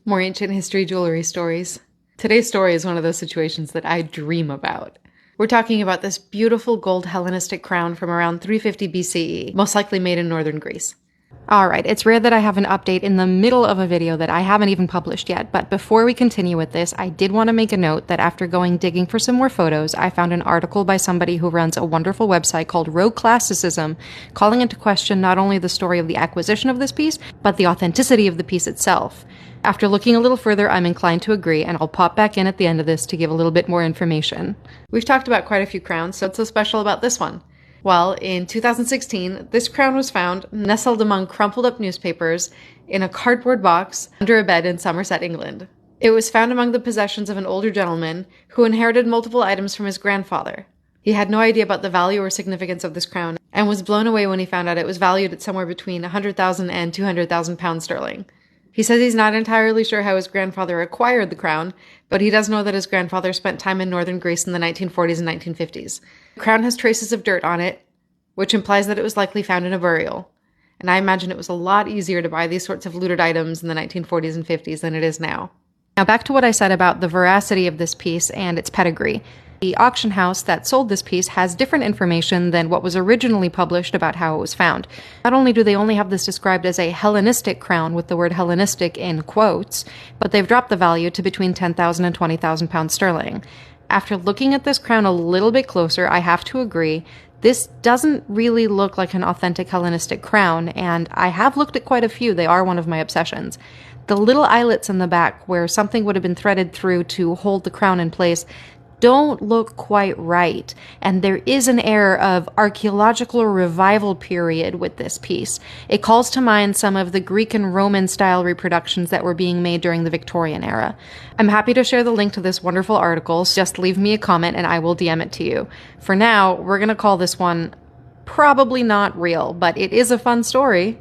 More ancient history jewelry stories. Today's story is one of those situations that I dream about. We're talking about this beautiful gold Hellenistic crown from around 350 BCE, most likely made in northern Greece. Alright, it's rare that I have an update in the middle of a video that I haven't even published yet, but before we continue with this, I did want to make a note that after going digging for some more photos, I found an article by somebody who runs a wonderful website called Rogue Classicism, calling into question not only the story of the acquisition of this piece, but the authenticity of the piece itself. After looking a little further, I'm inclined to agree, and I'll pop back in at the end of this to give a little bit more information. We've talked about quite a few crowns, so what's so special about this one? Well, in 2016, this crown was found nestled among crumpled up newspapers in a cardboard box under a bed in Somerset, England. It was found among the possessions of an older gentleman who inherited multiple items from his grandfather. He had no idea about the value or significance of this crown and was blown away when he found out it was valued at somewhere between 100,000 and 200,000 pounds sterling. He says he's not entirely sure how his grandfather acquired the crown, but he does know that his grandfather spent time in northern Greece in the 1940s and 1950s. The crown has traces of dirt on it, which implies that it was likely found in a burial. And I imagine it was a lot easier to buy these sorts of looted items in the 1940s and 50s than it is now. Now back to what I said about the veracity of this piece and its pedigree. The auction house that sold this piece has different information than what was originally published about how it was found. Not only do they only have this described as a Hellenistic crown with the word Hellenistic in quotes, but they've dropped the value to between 10,000 and 20,000 pounds sterling. After looking at this crown a little bit closer, I have to agree, this doesn't really look like an authentic Hellenistic crown, and I have looked at quite a few. They are one of my obsessions. The little eyelets in the back where something would have been threaded through to hold the crown in place don't look quite right, and there is an air of archaeological revival period with this piece. It calls to mind some of the Greek and Roman style reproductions that were being made during the Victorian era. I'm happy to share the link to this wonderful article, so just leave me a comment and I will DM it to you. For now, we're going to call this one probably not real, but it is a fun story.